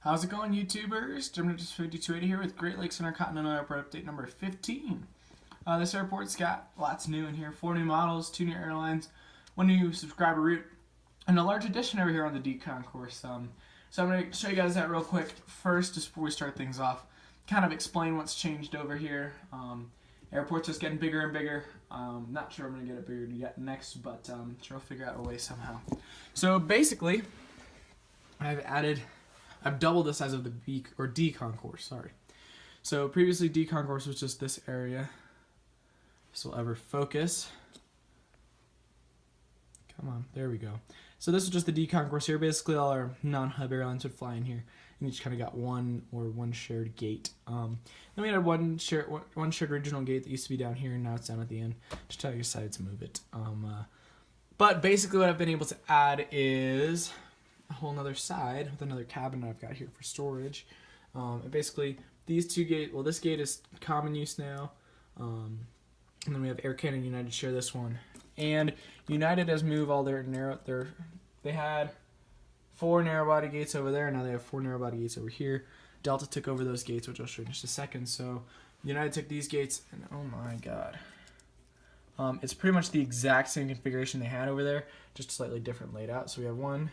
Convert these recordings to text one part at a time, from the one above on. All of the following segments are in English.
How's it going, YouTubers? Jim5280 here with Great Lakes Intercontinental Airport update number 15. This airport's got lots new in here. 4 new models, 2 new airlines, 1 new subscriber route, and a large addition over here on the decon course. So I'm going to show you guys that real quick first, just before we start things off. Kind of explain what's changed over here. Airport's just getting bigger and bigger. Not sure I'm going to get it bigger yet next, but sure I'll figure out a way somehow. So basically, I've doubled the size of the decon course, sorry. So previously decon course was just this area. This will ever focus. Come on, there we go. So this is just the decon course here. Basically all our non-hub airlines would fly in here. And each kind of got one shared gate. Then we had one shared regional gate that used to be down here, and now it's down at the end. Just I decided to move it. But basically what I've been able to add is a whole nother side with another cabin I've got here for storage. And basically these two gates, well, this gate is common use now. And then we have Air Canada and United share this one. And United has moved all they had 4 narrow body gates over there, now they have 4 narrow body gates over here. Delta took over those gates, which I'll show you in just a second. So United took these gates, and oh my god. It's pretty much the exact same configuration they had over there, just slightly different laid out. So we have 1,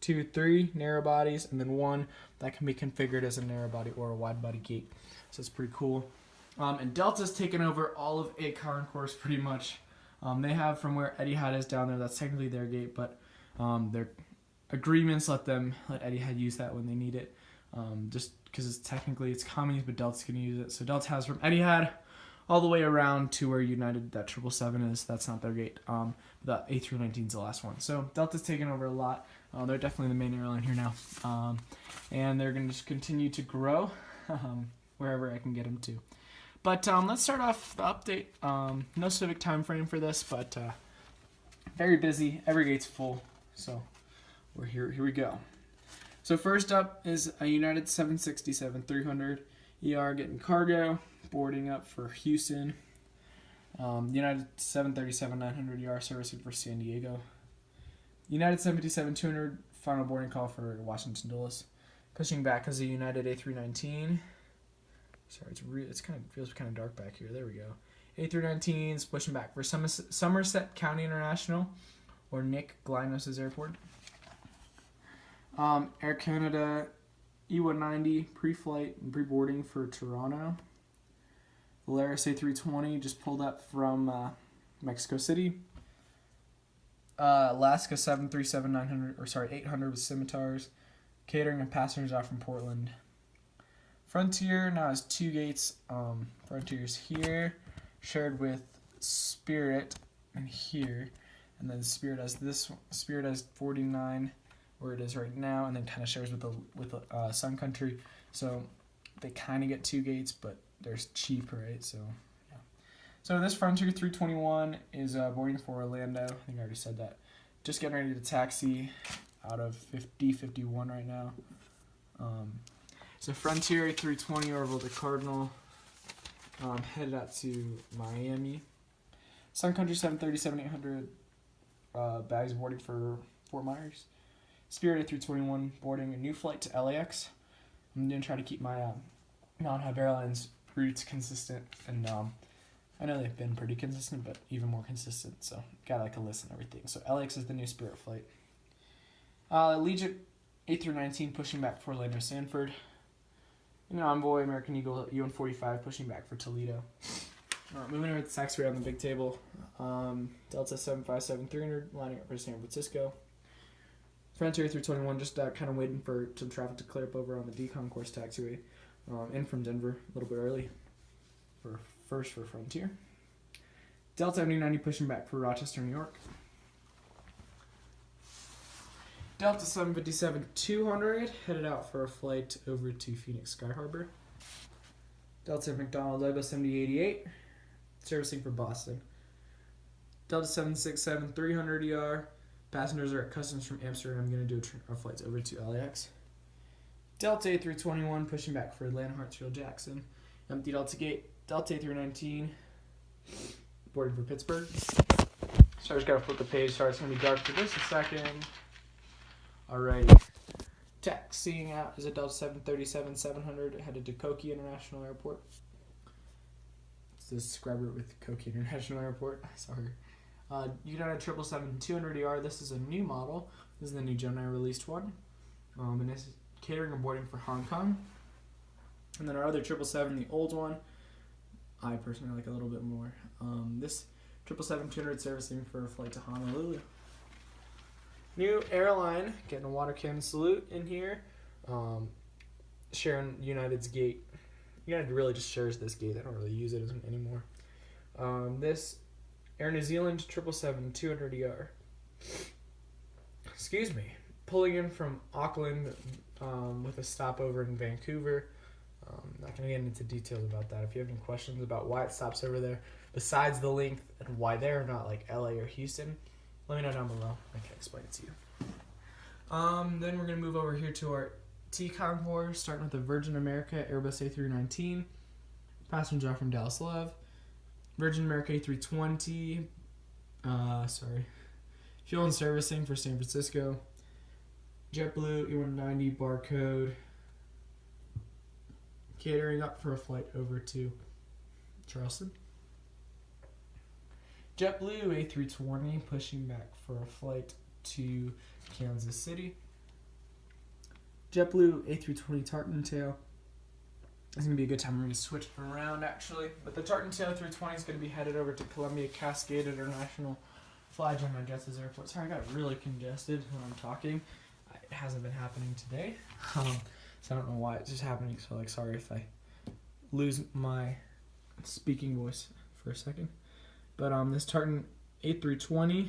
2, 3 narrow bodies, and then 1 that can be configured as a narrow body or a wide body gate. So it's pretty cool. And Delta's taken over all of a concourse pretty much. They have from where Etihad is down there, that's technically their gate, but their agreements let Etihad use that when they need it. Just because it's common use, but Delta's going to use it. So Delta has from Etihad all the way around to where United, that 777 is. That's not their gate. The A319 is the last one. So Delta's taken over a lot. They're definitely the main airline here now. And they're going to just continue to grow wherever I can get them to. But let's start off the update. No specific time frame for this, but very busy. Every gate's full. So we're here. Here we go. So first up is a United 767-300 ER getting cargo, boarding up for Houston. United 737-900 ER servicing for San Diego. United 757-200 final boarding call for Washington Dulles. Pushing back because the United A319. Sorry, it feels kind of dark back here. There we go. A319's pushing back for Somerset County International, or Nick Glynos' airport. Air Canada E190 pre-flight and pre-boarding for Toronto. Volaris A320 just pulled up from Mexico City. Alaska 737-800 with Scimitars, catering and passengers out from Portland. Frontier now has 2 gates. Frontier's here, shared with Spirit, and here, and then Spirit has this one. Spirit has 49 where it is right now, and then kind of shares with Sun Country. So they kind of get 2 gates, but they're cheap, right? So yeah. So this Frontier 321 is boarding for Orlando. I think I already said that. Just getting ready to taxi out of 51 right now. So Frontier 320 Orville to Cardinal, headed out to Miami. Sun Country 737-800 bags boarding for Fort Myers. Spirit A321 boarding a new flight to LAX. I'm going to try to keep my non-hub airlines routes consistent, and I know they've been pretty consistent, but even more consistent, so got like a list and everything. So LAX is the new Spirit flight. Allegiant A319 pushing back for Orlando Sanford. Envoy American Eagle U-145 pushing back for Toledo. Moving over to the taxiway on the big table. Delta 757-300 lining up for San Francisco. Frontier 321 just kind of waiting for some traffic to clear up over on the decon course taxiway. In from Denver a little bit early for Frontier. Delta 7090 pushing back for Rochester, New York. Delta 757-200 headed out for a flight over to Phoenix Sky Harbor. Delta McDonnell Douglas 7088 servicing for Boston. Delta 767-300 ER passengers are at customs from Amsterdam. I'm going to do our flights over to LAX. Delta A321 pushing back for Atlanta Hartsfield Jackson. Empty Delta gate. Delta A319 boarding for Pittsburgh. So I just got to flip the page. Sorry, it's going to be dark for just a second. Alrighty. Taxiing out is a Delta 737-700 headed to Koki International Airport. It's the describe route with Koki International Airport. Sorry. United 777-200ER. This is a new model. This is the new Gemini released one. And this is catering and boarding for Hong Kong. And then our other 777, the old one, I personally like a little bit more. This 777-200 servicing for a flight to Honolulu. New airline, getting a water cannon salute in here. Sharing United's gate. United really just shares this gate. They don't really use it anymore. This Air New Zealand 777-200ER. Excuse me. Pulling in from Auckland with a stopover in Vancouver. Not going to get into details about that. If you have any questions about why it stops over there, besides the length and why they're not like LA or Houston, let me know down below. I can explain it to you. Then we're going to move over here to our T-Concourse, starting with the Virgin America Airbus A319. Passenger from Dallas Love. Virgin America A320. Fuel and servicing for San Francisco. JetBlue E190 barcode. Catering up for a flight over to Charleston. JetBlue A320 pushing back for a flight to Kansas City. JetBlue A320 Tartan Tail. It's going to be a good time. We're going to switch around actually. But the Tartan Tail 320 is going to be headed over to Columbia Cascade International Fly Gemini Jets Airport. Sorry, I got really congested when I'm talking. It hasn't been happening today. So I don't know why it's just happening. So sorry if I lose my speaking voice for a second. But this Tartan A320,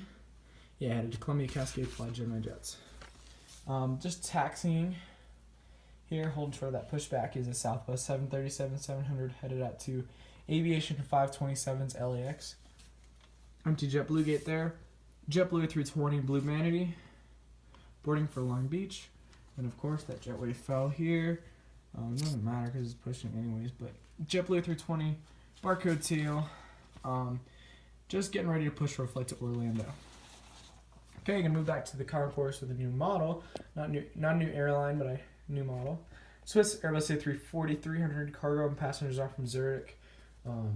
headed to Columbia Cascade Fly Gemini Jets. Just taxiing here, holding for that pushback is a Southwest 737-700 headed out to Aviation 527's LAX. Empty JetBlue gate there. JetBlue A320 Blue Vanity boarding for Long Beach. And of course that jetway fell here. It doesn't matter because it's pushing anyways, but JetBlue 320 barcode tail. Just getting ready to push for a flight to Orlando. Okay, gonna move back to the concourse with a new model. Not a new airline, but a new model. Swiss Airbus A340-300 cargo and passengers are from Zurich. I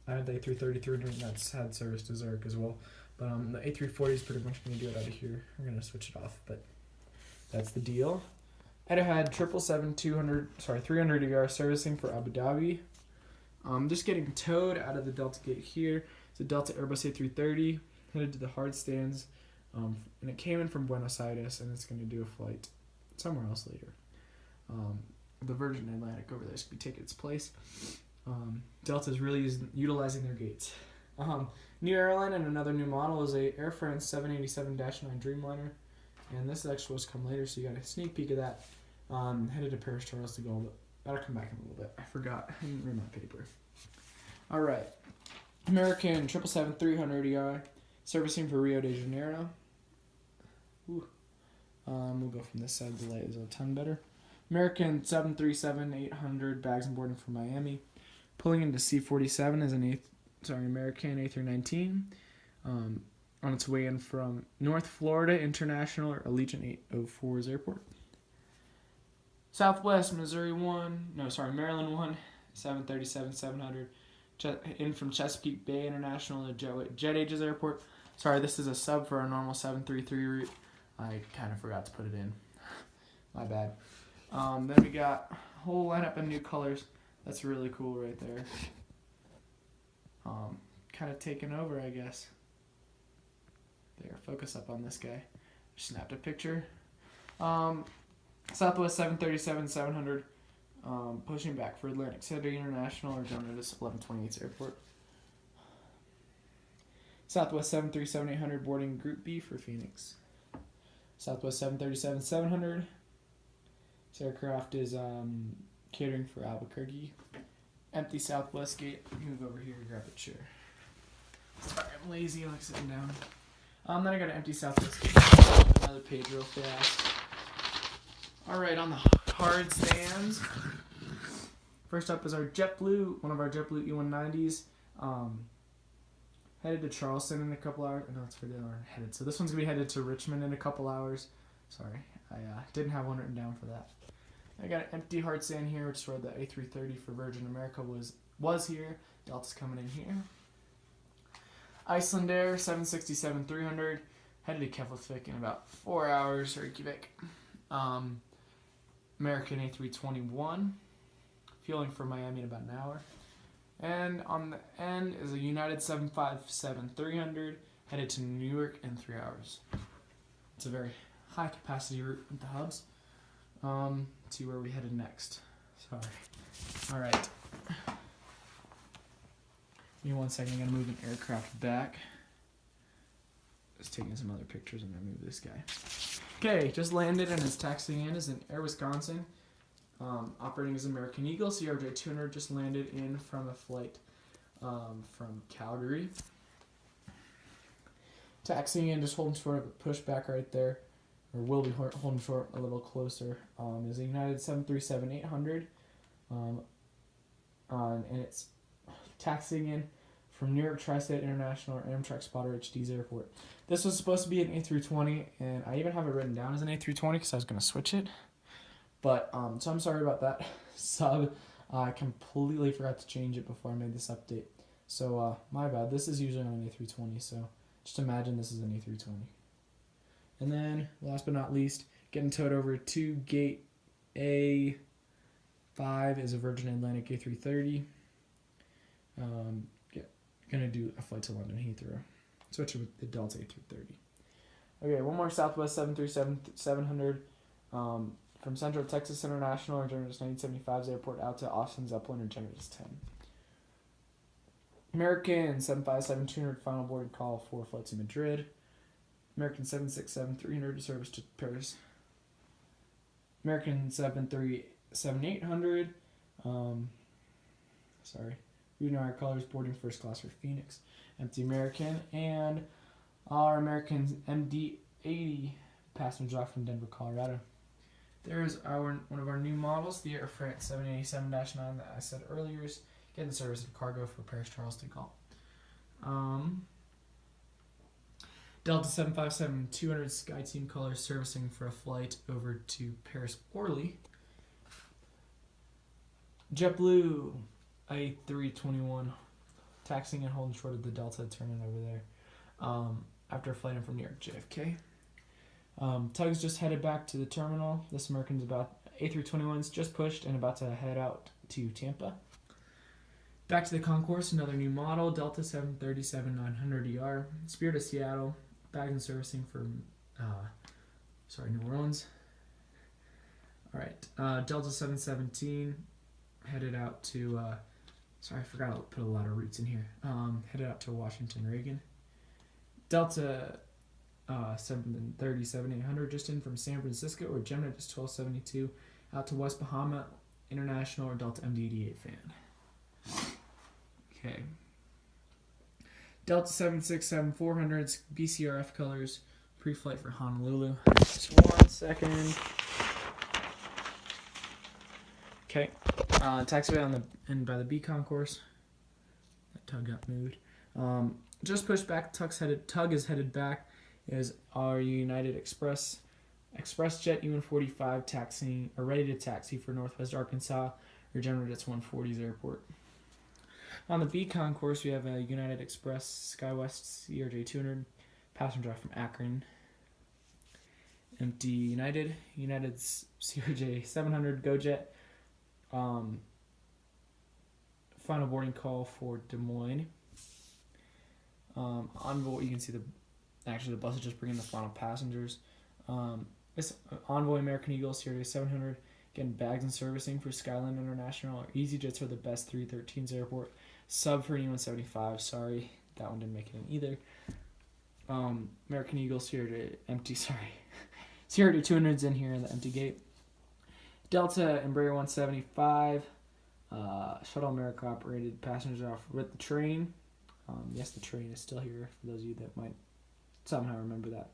had the A330-300 and that's had service to Zurich as well. But the A340 is pretty much gonna do it out of here. I'm gonna switch it off, but that's the deal. Etihad 300ER servicing for Abu Dhabi. Just getting towed out of the Delta gate here. It's a Delta Airbus A330 headed to the hard stands. And it came in from Buenos Aires and it's going to do a flight somewhere else later. The Virgin Atlantic over there is going to be taking its place. Delta is really utilizing their gates. New airline and another new model is a Air France 787-9 Dreamliner. And this actually was come later, so you got a sneak peek of that. Headed to Paris, Charles de Gaulle, but that'll come back in a little bit. I forgot. I didn't read my paper. All right. American 777-300ER, servicing for Rio de Janeiro. Ooh. We'll go from this side. The light is a ton better. American 737-800, bags and boarding for Miami. Pulling into C-47 is American A319. On its way in from North Florida International or Allegiant 804's airport. Southwest Maryland 1, 737-700, in from Chesapeake Bay International at Jet Ages Airport. Sorry, this is a sub for our normal 733 route. I kind of forgot to put it in. My bad. Then we got a whole lineup of new colors. That's really cool right there. Kind of taking over, I guess. There, focus up on this guy. Snapped a picture. Southwest 737-700, pushing back for Atlantic City International or going to this 1128's airport. Southwest 737-800 boarding Group B for Phoenix. Southwest 737-700. This aircraft is catering for Albuquerque. Empty Southwest gate. Move over here and grab a chair. Sorry, I'm lazy. I like sitting down. Then I got an empty Southwest gate. Another page real fast. Alright, on the hard stands. First up is our JetBlue, one of our JetBlue E190s. Headed to Charleston in a couple hours. No, it's where they are headed. So this one's going to be headed to Richmond in a couple hours. Sorry. I didn't have one written down for that. I got an empty hard stand here, which is where the A330 for Virgin America was here. Delta's coming in here. Icelandair 767-300 headed to Keflavik in about 4 hours. Reykjavik. American A321 fueling for Miami in about an hour. And on the end is a United 757-300 headed to New York in 3 hours. It's a very high capacity route with the hubs. See where we headed next. Sorry. All right. Give me 1 second. I'm gonna move an aircraft back. Just taking some other pictures. I'm gonna move this guy. Okay, just landed and is taxiing in. Is in Air Wisconsin. Operating as American Eagle. CRJ 200 just landed in from a flight from Calgary. Taxiing in, just holding short of a pushback right there. Or will be holding short a little closer, is a United 737-800, and it's taxiing in from New York Tri-State International or Amtrak Spotter HD's airport. This was supposed to be an A320, and I even have it written down as an A320 because I was going to switch it. But, so I'm sorry about that sub. I completely forgot to change it before I made this update. So, my bad. This is usually on an A320, so just imagine this is an A320. And then, last but not least, getting towed over to gate A5 is a Virgin Atlantic A330. Gonna do a flight to London Heathrow. Switch it with the Delta A330. Okay, one more Southwest 737-700 from Central Texas International or Generous 1975's airport out to Austin Zeppelin or Generous 10. American 757-200 final boarding call for flight to Madrid. American 767-300 service to Paris. American 737-800. United Colors boarding first class for Phoenix. Empty American. And our American MD-80 passenger off from Denver, Colorado. There's one of our new models, the Air France 787-9 that I said earlier is getting service of cargo for Paris Charles de Gaulle. Delta 757-200 SkyTeam colors servicing for a flight over to Paris Orly. JetBlue A321 taxiing and holding short of the Delta turning over there after a flight in from New York JFK. Tugs just headed back to the terminal. This American's A321's just pushed and about to head out to Tampa. Back to the concourse, another new model, Delta 737-900ER. Spirit of Seattle, bags and servicing for, New Orleans. All right, Delta 717 headed out to, I forgot to put a lot of routes in here. Headed out to Washington, Reagan. Delta 737-800 just in from San Francisco, or Gemini just 1272 out to West Bahama International or Delta MD-88 fan. Okay. Delta 767-400's BCRF colors, pre-flight for Honolulu. Just 1 second. Okay. Taxiway on the by the B concourse. That tug got moved. Just pushed back. Tug is headed back. Is our United ExpressJet UN-45 taxiing or ready to taxi for Northwest Arkansas or General Jets 140's airport. On the B concourse, we have a United Express SkyWest CRJ 200 from Akron. Empty United CRJ 700 GoJet. Final boarding call for Des Moines. Envoy, you can see the bus is just bringing the final passengers. This Envoy American Eagle CRJ 700 getting bags and servicing for Skyline International. EasyJets are the best 313's airport. Sub for anyone 75. Sorry, that one didn't make it in either. American Eagle CRJ CRJ 200's in here in the empty gate. Delta Embraer 175. Shuttle America operated passengers off with the train. Yes, the train is still here for those of you that might somehow remember that.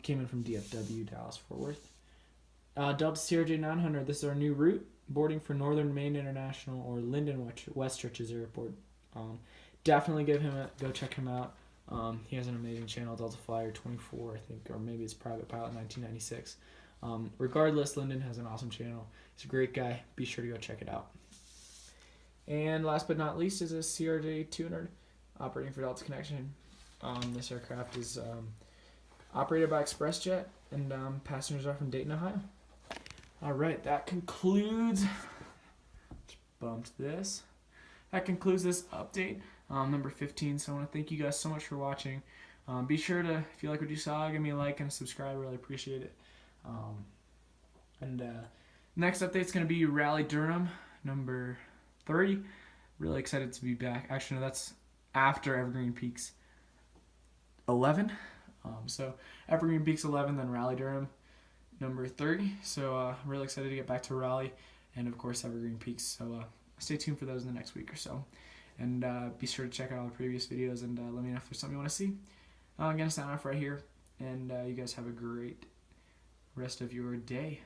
Came in from DFW, Dallas, Fort Worth. Delta CRJ 900, this is our new route. Boarding for Northern Maine International or Linden Westchurch's airport. Definitely go check him out. He has an amazing channel, Delta Flyer 24, I think, or maybe it's Private Pilot 1996. Regardless, Lyndon has an awesome channel. He's a great guy. Be sure to go check it out. And last but not least is a CRJ 200 operating for Delta Connection. This aircraft is operated by ExpressJet, and passengers are from Dayton, Ohio. All right, that concludes. Just bumped this. That concludes this update, number 15. So I want to thank you guys so much for watching. Be sure to, if you like what you saw, give me a like and a subscribe. I really appreciate it. Next update is going to be Rally Durham, number 30. Really excited to be back. Actually, no, that's after Evergreen Peaks 11. So Evergreen Peaks 11, then Rally Durham, number 30. So really excited to get back to Raleigh and, of course, Evergreen Peaks. So stay tuned for those in the next week or so. And be sure to check out all the previous videos and let me know if there's something you want to see. I'm going to sign off right here. And you guys have a great rest of your day.